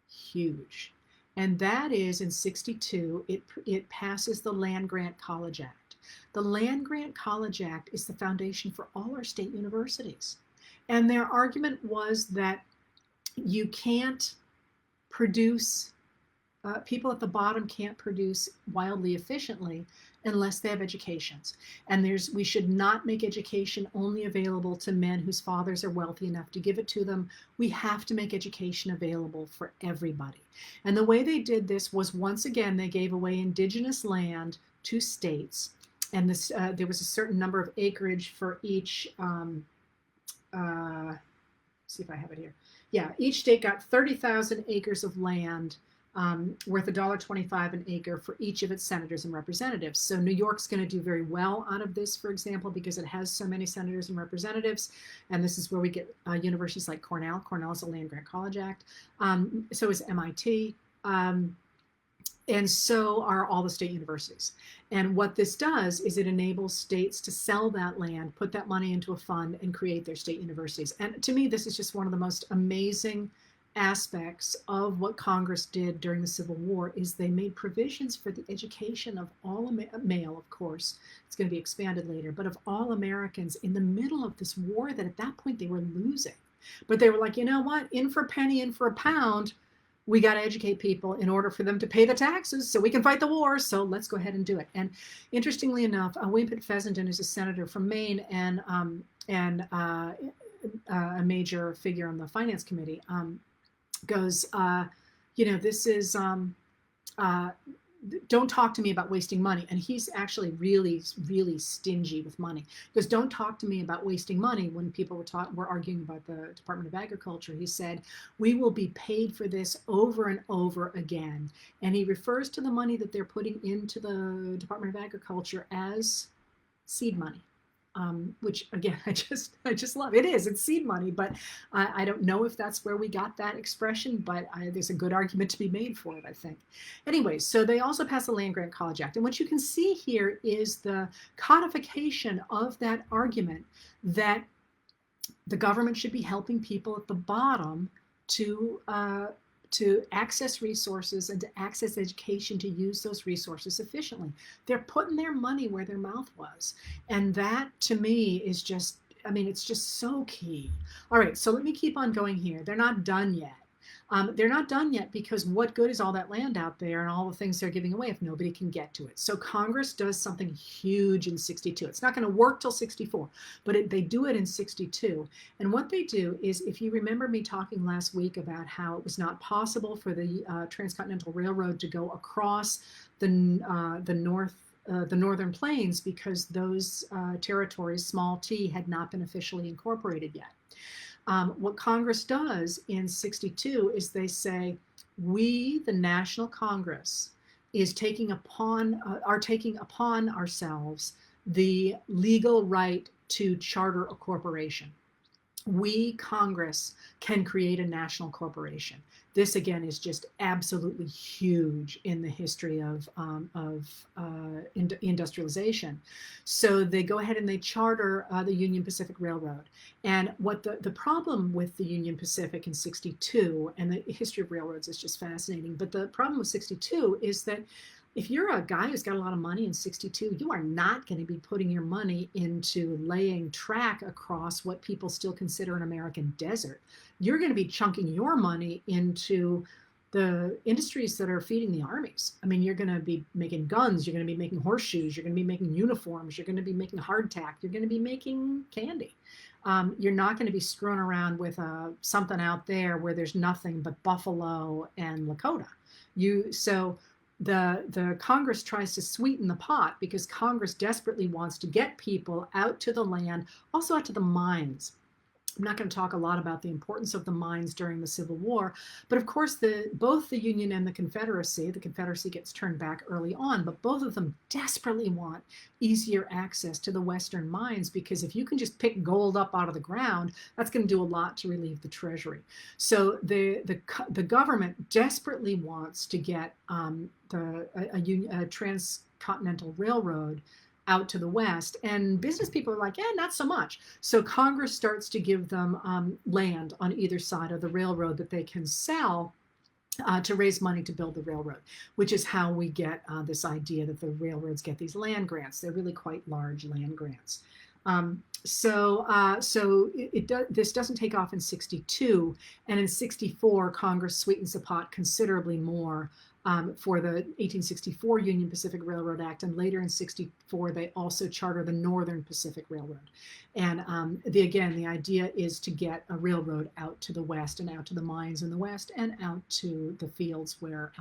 huge. And that is in 62, it passes the Land Grant College Act. The Land Grant College Act is the foundation for all our state universities. And their argument was that you can't produce, people at the bottom can't produce wildly efficiently unless they have educations. And we should not make education only available to men whose fathers are wealthy enough to give it to them. We have to make education available for everybody. And the way they did this was, once again, they gave away indigenous land to states. And this, there was a certain number of acreage for each, see if I have it here. Yeah, each state got 30,000 acres of land worth $1.25 an acre for each of its senators and representatives. So New York's going to do very well out of this, for example, because it has so many senators and representatives. And this is where we get universities like Cornell. Cornell is a Land Grant College Act. So is MIT. And so are all the state universities. And what this does is it enables states to sell that land, put that money into a fund, and create their state universities. And to me, this is just one of the most amazing aspects of what Congress did during the Civil War. Is they made provisions for the education of all male, of course, it's going to be expanded later, but of all Americans in the middle of this war that at that point they were losing. But they were like, you know what, in for a penny, in for a pound, we got to educate people in order for them to pay the taxes so we can fight the war. So let's go ahead and do it. And interestingly enough, William Pitt Fessenden is a senator from Maine and a major figure on the Finance Committee, goes, you know, this is, don't talk to me about wasting money. And he's actually really, really stingy with money. Because don't talk to me about wasting money. When people were arguing about the Department of Agriculture, he said, we will be paid for this over and over again. And he refers to the money that they're putting into the Department of Agriculture as seed money. Which again, I just love. It's seed money, but I don't know if that's where we got that expression, but there's a good argument to be made for it, I think. Anyways, so they also passed the Land Grant College Act. And what you can see here is the codification of that argument that the government should be helping people at the bottom to access resources and to access education to use those resources efficiently. They're putting their money where their mouth was. And that, to me, is just, I mean, it's just so key. All right, so let me keep on going here. They're not done yet. They're not done yet because what good is all that land out there and all the things they're giving away if nobody can get to it? So Congress does something huge in 62. It's not going to work till 64, but they do it in 62. And what they do is, if you remember me talking last week about how it was not possible for the Transcontinental Railroad to go across the Northern Plains because those territories, small t, had not been officially incorporated yet. What Congress does in 62 is they say, we, the National Congress, are taking upon ourselves the legal right to charter a corporation. We, Congress, can create a national corporation. This, again, is just absolutely huge in the history of industrialization. So they go ahead and they charter the Union Pacific Railroad. And what the problem with the Union Pacific in 62, and the history of railroads is just fascinating, but the problem with 62 is that if you're a guy who's got a lot of money in 62, you are not going to be putting your money into laying track across what people still consider an American desert. You're going to be chunking your money into the industries that are feeding the armies. I mean, you're going to be making guns, you're going to be making horseshoes, you're going to be making uniforms, you're going to be making hardtack, you're going to be making candy. You're not going to be screwing around with something out there where there's nothing but buffalo and Lakota. The Congress tries to sweeten the pot because Congress desperately wants to get people out to the land, also out to the mines. I'm not going to talk a lot about the importance of the mines during the Civil War, but of course, both the Union and the Confederacy gets turned back early on, but both of them desperately want easier access to the Western mines, because if you can just pick gold up out of the ground, that's going to do a lot to relieve the Treasury. So the government desperately wants to get a transcontinental railroad out to the West. And business people are like, not so much. So Congress starts to give them land on either side of the railroad that they can sell to raise money to build the railroad, which is how we get this idea that the railroads get these land grants. They're really quite large land grants. This doesn't take off in 62, and in 64, Congress sweetens the pot considerably more for the 1864 Union Pacific Railroad Act, and later in 64 they also charter the Northern Pacific Railroad. And the idea is to get a railroad out to the West and out to the mines in the West and out to the fields where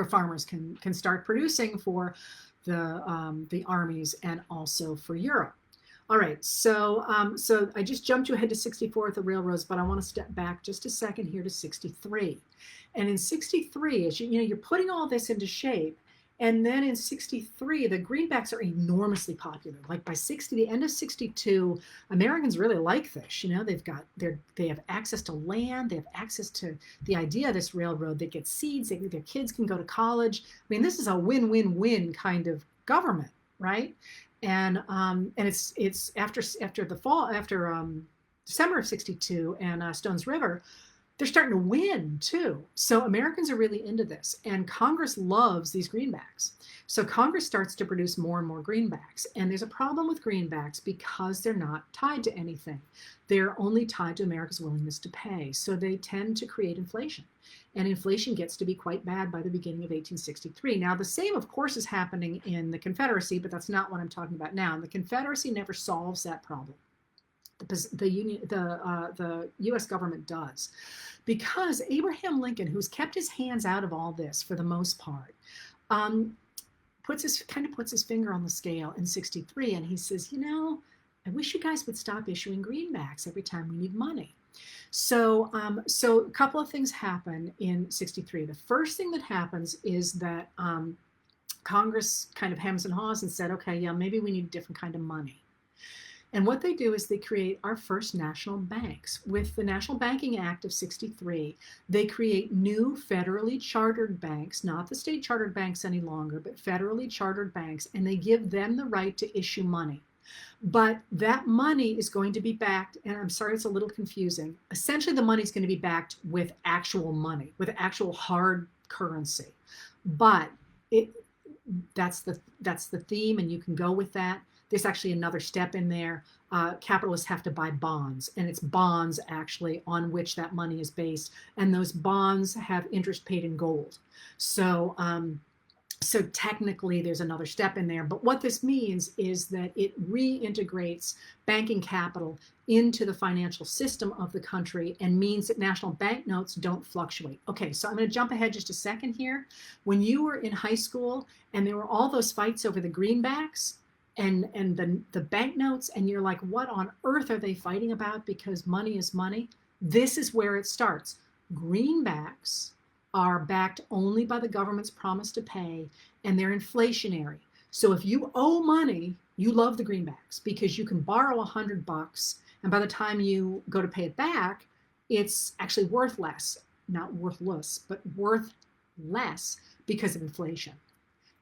farmers can start producing for the armies and also for Europe. All right, so I just jumped you ahead to 64 at the railroads, but I want to step back just a second here to 63. And in 63, as you're putting all this into shape, and then in 63, the greenbacks are enormously popular. Like by the end of 62, Americans really like this. They have access to land, they have access to the idea of this railroad. They get seeds, their kids can go to college. I mean, this is a win-win-win kind of government, right? And it's after December of 62 and Stones River, they're starting to win too. So Americans are really into this, and Congress loves these greenbacks. So Congress starts to produce more and more greenbacks, and there's a problem with greenbacks because they're not tied to anything. They're only tied to America's willingness to pay. So they tend to create inflation, and inflation gets to be quite bad by the beginning of 1863. Now, the same, of course, is happening in the Confederacy, but that's not what I'm talking about now. And the Confederacy never solves that problem. The U.S. government does, because Abraham Lincoln, who's kept his hands out of all this for the most part, puts his finger on the scale in 63, and he says, I wish you guys would stop issuing greenbacks every time we need money. So a couple of things happen in 63. The first thing that happens is that Congress kind of hems and haws and said, okay, yeah, maybe we need a different kind of money. And what they do is they create our first national banks. With the National Banking Act of 63, they create new federally chartered banks, not the state chartered banks any longer, but federally chartered banks, and they give them the right to issue money. But that money is going to be backed, and I'm sorry it's a little confusing. Essentially, the money is going to be backed with actual money, with actual hard currency. But that's the theme, and you can go with that. There's actually another step in there. Capitalists have to buy bonds, and it's bonds actually on which that money is based, and those bonds have interest paid in gold. So technically there's another step in there, but what this means is that it reintegrates banking capital into the financial system of the country and means that national banknotes don't fluctuate. Okay, so I'm going to jump ahead just a second here. When you were in high school and there were all those fights over the greenbacks, and the banknotes, and you're like, what on earth are they fighting about? Because money is money. This is where it starts. Greenbacks are backed only by the government's promise to pay, and they're inflationary. So if you owe money, you love the greenbacks because you can borrow $100, and by the time you go to pay it back, it's actually worth less. Not worthless, but worth less because of inflation.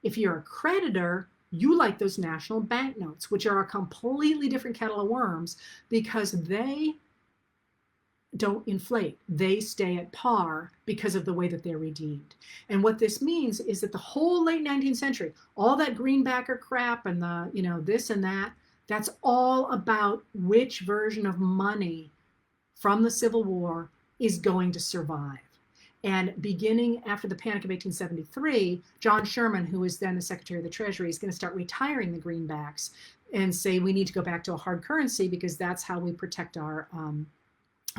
If you're a creditor, you like those national banknotes, which are a completely different kettle of worms because they don't inflate. They stay at par because of the way that they're redeemed. And what this means is that the whole late 19th century, all that greenbacker crap and the, this and that, that's all about which version of money from the Civil War is going to survive. And beginning after the Panic of 1873, John Sherman, who was then the Secretary of the Treasury, is going to start retiring the greenbacks and say we need to go back to a hard currency because that's how we protect our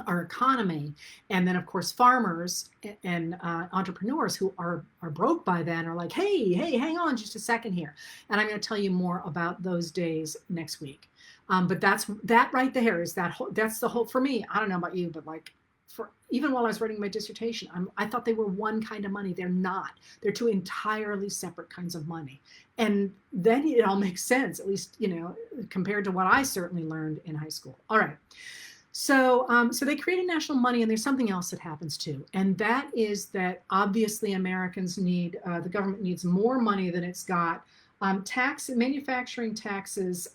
economy. And then, of course, farmers and entrepreneurs who are broke by then are like, hey, hang on just a second here. And I'm going to tell you more about those days next week. But that right there is that's the whole, for me, I don't know about you, but like, for even while I was writing my dissertation, I thought they were one kind of money. They're not. They're two entirely separate kinds of money. And then it all makes sense, at least, compared to what I certainly learned in high school. All right. So they created national money, and there's something else that happens too, and that is that obviously Americans need, the government needs more money than it's got. Manufacturing taxes,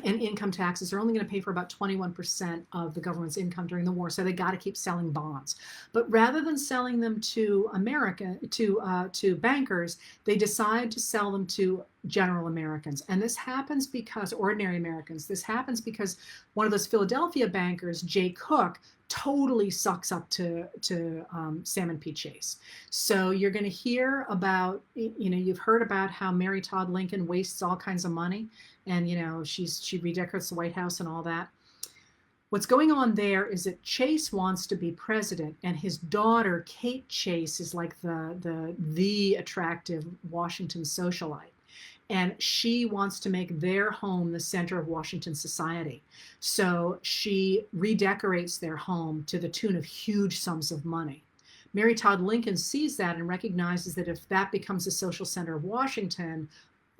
and income taxes are only going to pay for about 21% of the government's income during the war, so they got to keep selling bonds. But rather than selling them to to bankers, they decide to sell them to general Americans. And this happens because, ordinary Americans, this happens because one of those Philadelphia bankers, Jay Cooke, totally sucks up to Salmon P. Chase. So you're going to hear about, you've heard about how Mary Todd Lincoln wastes all kinds of money, and she redecorates the White House and all that. What's going on there is that Chase wants to be president, and his daughter Kate Chase is like the attractive Washington socialite. And she wants to make their home the center of Washington society. So she redecorates their home to the tune of huge sums of money. Mary Todd Lincoln sees that and recognizes that if that becomes the social center of Washington,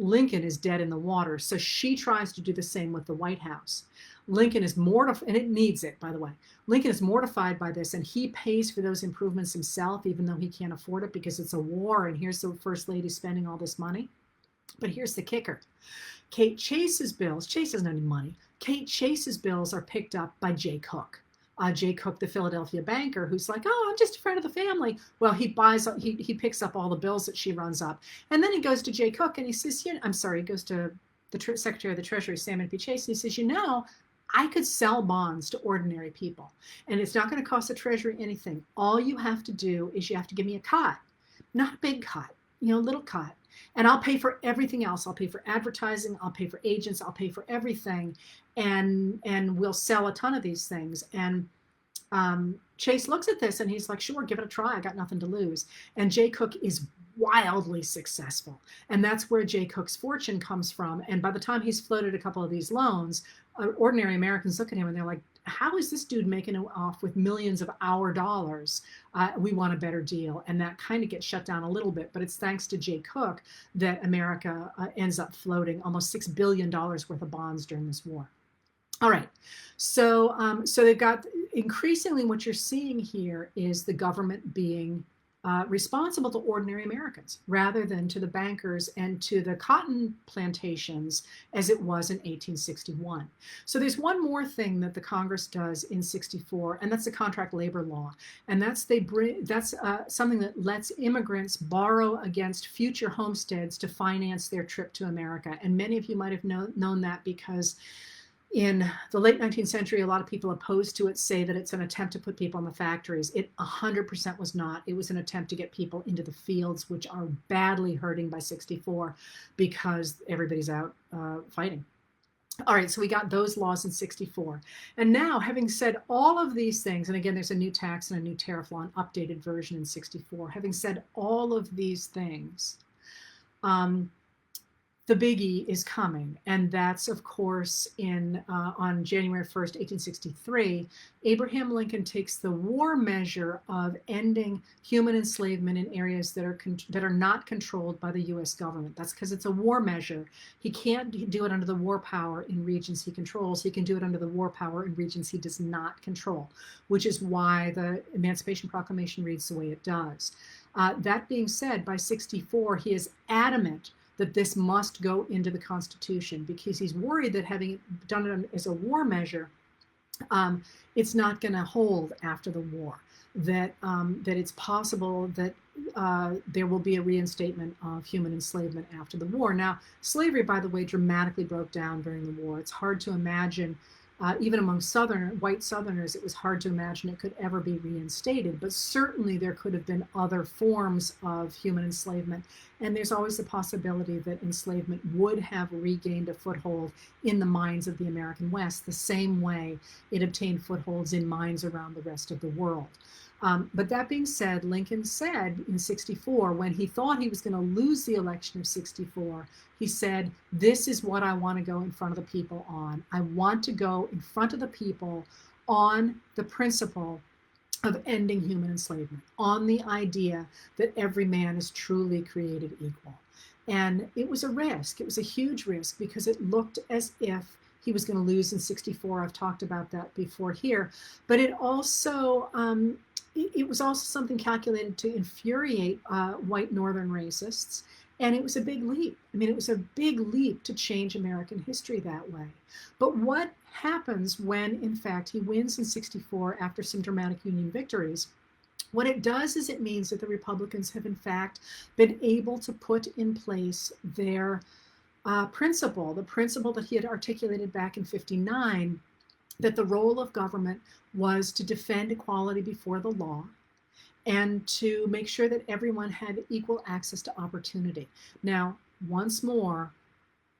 Lincoln is dead in the water. So she tries to do the same with the White House. Lincoln is mortified, and it needs it, by the way. Lincoln is mortified by this, and he pays for those improvements himself, even though he can't afford it because it's a war, and here's the First Lady spending all this money. But here's the kicker. Kate Chase's bills, Chase doesn't have any money. Kate Chase's bills are picked up by Jay Cooke. Jay Cooke, the Philadelphia banker, who's like, oh, I'm just a friend of the family. Well, he picks up all the bills that she runs up. And then he goes to Jay Cooke and he says, he goes to the Secretary of the Treasury, Salmon P. Chase, and he says, I could sell bonds to ordinary people, and it's not going to cost the Treasury anything. All you have to do is you have to give me a cut, not a big cut, a little cut. And I'll pay for everything else. I'll pay for advertising. I'll pay for agents. I'll pay for everything. And we'll sell a ton of these things. And Chase looks at this and he's like, sure, give it a try. I got nothing to lose. And Jay Cooke is wildly successful. And that's where Jay Cooke's fortune comes from. And by the time he's floated a couple of these loans, ordinary Americans look at him and they're like, how is this dude making it off with millions of our dollars? We want a better deal. And that kind of gets shut down a little bit, but it's thanks to Jay Cooke that America ends up floating almost $6 billion worth of bonds during this war. All right, so they've got, increasingly what you're seeing here is the government being responsible to ordinary Americans rather than to the bankers and to the cotton plantations as it was in 1861. So there's one more thing that the Congress does in 64, and that's the contract labor law. And that's something that lets immigrants borrow against future homesteads to finance their trip to America. And many of you might have known that because in the late 19th century, a lot of people opposed to it say that it's an attempt to put people in the factories. It 100% was not. It was an attempt to get people into the fields, which are badly hurting by 64 because everybody's out fighting. All right, so we got those laws in 64. And now, having said all of these things, and again, there's a new tax and a new tariff law, an updated version in 64. Having said all of these things, the biggie is coming, and that's, of course, on January 1st, 1863, Abraham Lincoln takes the war measure of ending human enslavement in areas that are not controlled by the U.S. government. That's because it's a war measure. He can't do it under the war power in regions he controls. He can do it under the war power in regions he does not control, which is why the Emancipation Proclamation reads the way it does. That being said, by 64, he is adamant that this must go into the Constitution because he's worried that having done it as a war measure, it's not going to hold after the war, that it's possible that there will be a reinstatement of human enslavement after the war. Now, slavery, by the way, dramatically broke down during the war. It's hard to imagine, even among white Southerners, it was hard to imagine it could ever be reinstated, but certainly there could have been other forms of human enslavement. And there's always the possibility that enslavement would have regained a foothold in the minds of the American West, the same way it obtained footholds in minds around the rest of the world. But that being said, Lincoln said in 64, when he thought he was going to lose the election of 64, he said, this is what I want to go in front of the people on. I want to go in front of the people on the principle of ending human enslavement, on the idea that every man is truly created equal. And it was a risk. It was a huge risk because it looked as if he was going to lose in 64. I've talked about that before here. But it also, it was also something calculated to infuriate white Northern racists. And it was a big leap. I mean, it was a big leap to change American history that way. But what happens when, in fact, he wins in 64 after some dramatic Union victories? What it does is it means that the Republicans have, in fact, been able to put in place their principle, the principle that he had articulated back in 59, that the role of government was to defend equality before the law and to make sure that everyone had equal access to opportunity. Now, once more,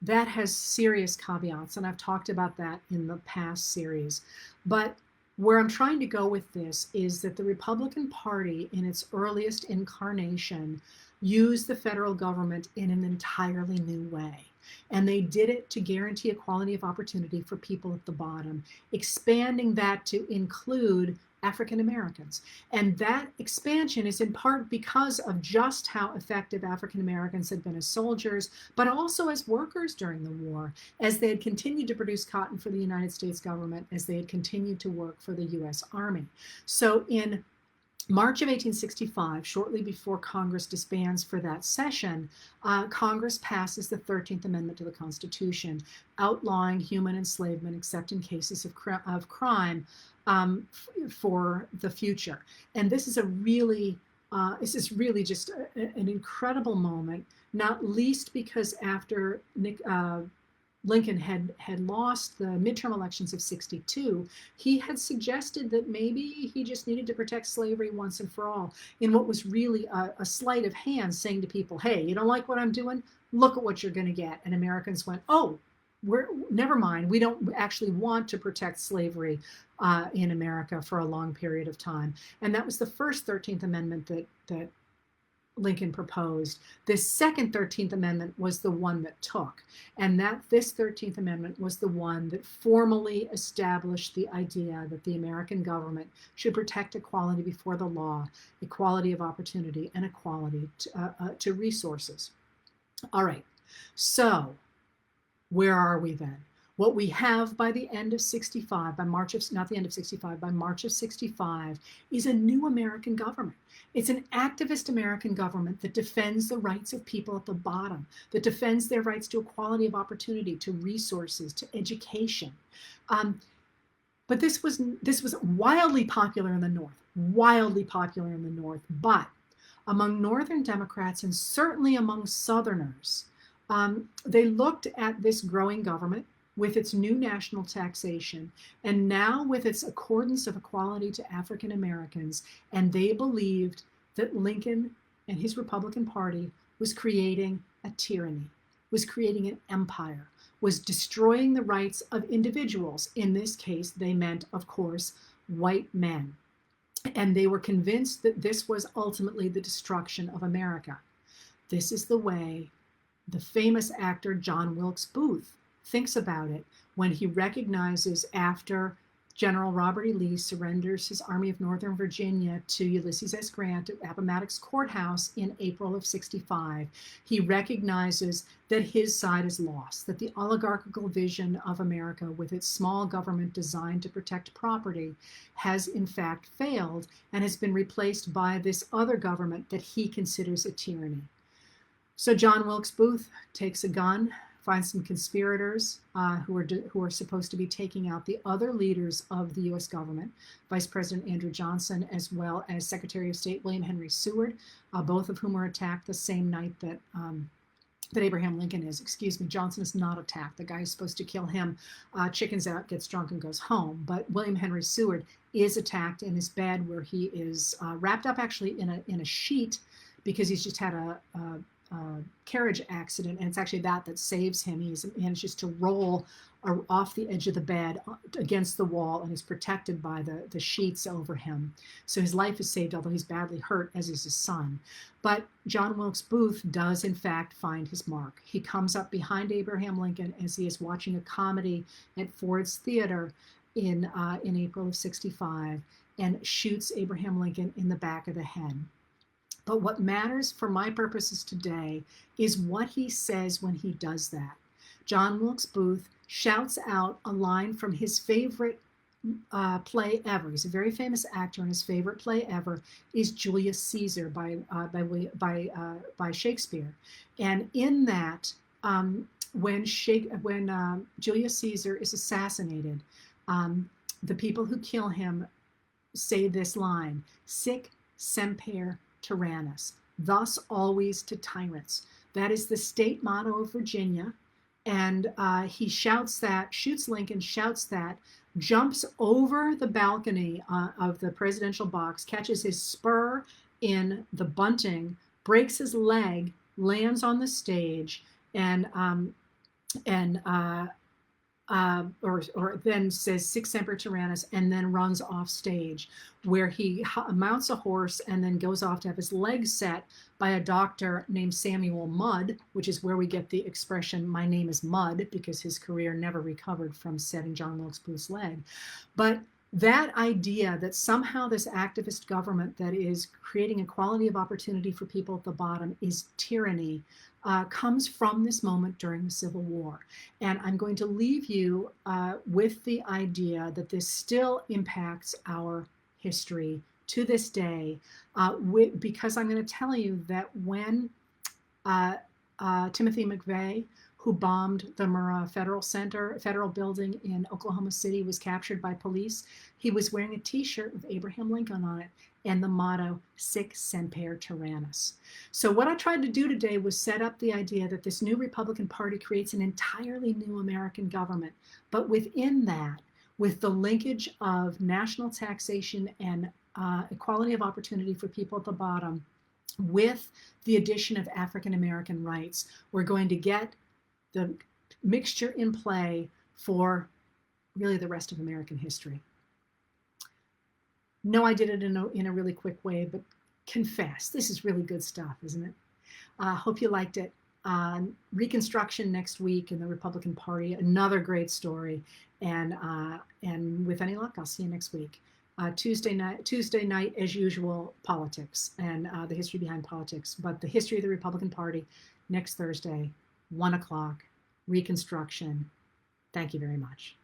that has serious caveats, and I've talked about that in the past series. But where I'm trying to go with this is that the Republican Party, in its earliest incarnation, used the federal government in an entirely new way. And they did it to guarantee equality of opportunity for people at the bottom, expanding that to include African Americans. And that expansion is in part because of just how effective African Americans had been as soldiers, but also as workers during the war, as they had continued to produce cotton for the United States government, as they had continued to work for the US Army. So in March of 1865, shortly before Congress disbands for that session, Congress passes the 13th Amendment to the Constitution, outlawing human enslavement except in cases of crime for the future. And this is really just an incredible moment, not least because after Lincoln had lost the midterm elections of 62, he had suggested that maybe he just needed to protect slavery once and for all, in what was really a sleight of hand, saying to people, hey, you don't like what I'm doing? Look at what you're going to get. And Americans went, oh, never mind. We don't actually want to protect slavery in America for a long period of time. And that was the first 13th Amendment that Lincoln proposed. This second 13th Amendment was the one that took. And this 13th Amendment was the one that formally established the idea that the American government should protect equality before the law, equality of opportunity, and equality to resources. All right. So where are we then? What we have by the end of 65, by March of 65, is a new American government. It's an activist American government that defends the rights of people at the bottom, that defends their rights to equality of opportunity, to resources, to education. But this was wildly popular in the North, but among Northern Democrats and certainly among Southerners, they looked at this growing government with its new national taxation, and now with its accordance of equality to African Americans, and they believed that Lincoln and his Republican Party was creating a tyranny, was creating an empire, was destroying the rights of individuals. In this case, they meant, of course, white men. And they were convinced that this was ultimately the destruction of America. This is the way the famous actor John Wilkes Booth thinks about it when he recognizes, after General Robert E. Lee surrenders his Army of Northern Virginia to Ulysses S. Grant at Appomattox Courthouse in April of 65, he recognizes that his side is lost, that the oligarchical vision of America with its small government designed to protect property has in fact failed and has been replaced by this other government that he considers a tyranny. So John Wilkes Booth takes a gun, finds some conspirators who are supposed to be taking out the other leaders of the U.S. government, Vice President Andrew Johnson, as well as Secretary of State William Henry Seward, both of whom were attacked the same night that Abraham Lincoln is. Excuse me, Johnson is not attacked. The guy who's supposed to kill him chickens out, gets drunk, and goes home. But William Henry Seward is attacked in his bed, where he is wrapped up actually in a sheet, because he's just had a carriage accident, and it's actually that saves him. He manages to roll off the edge of the bed against the wall, and is protected by the sheets over him. So his life is saved, although he's badly hurt, as is his son. But John Wilkes Booth does, in fact, find his mark. He comes up behind Abraham Lincoln as he is watching a comedy at Ford's Theater in April of '65, and shoots Abraham Lincoln in the back of the head. But what matters for my purposes today is what he says when he does that. John Wilkes Booth shouts out a line from his favorite play ever. He's a very famous actor, and his favorite play ever is Julius Caesar by Shakespeare. And in that, when Julius Caesar is assassinated, the people who kill him say this line: "Sic semper tyrannis," thus always to tyrants. That is the state motto of Virginia. And he shouts that, shoots Lincoln, shouts that, jumps over the balcony of the presidential box, catches his spur in the bunting, breaks his leg, lands on the stage, and then says "Sic semper tyrannis," and then runs off stage, where he mounts a horse and then goes off to have his legs set by a doctor named Samuel Mudd, which is where we get the expression "my name is Mudd," because his career never recovered from setting John Wilkes Booth's leg. But that idea that somehow this activist government that is creating equality of opportunity for people at the bottom is tyranny comes from this moment during the Civil War. And I'm going to leave you with the idea that this still impacts our history to this day, because I'm going to tell you that when Timothy McVeigh, who bombed the Murrah Federal Building in Oklahoma City, was captured by police, he was wearing a t-shirt with Abraham Lincoln on it and the motto "Sic semper tyrannis." So what I tried to do today was set up the idea that this new Republican Party creates an entirely new American government, but within that, with the linkage of national taxation and equality of opportunity for people at the bottom, with the addition of African American rights, we're going to get the mixture in play for really the rest of American history. No, I did it in a really quick way, but confess, this is really good stuff, isn't it? Hope you liked it. Reconstruction next week in the Republican Party, another great story. And with any luck, I'll see you next week. Tuesday night, as usual, politics and the history behind politics. But the history of the Republican Party next Thursday, 1 o'clock, Reconstruction. Thank you very much.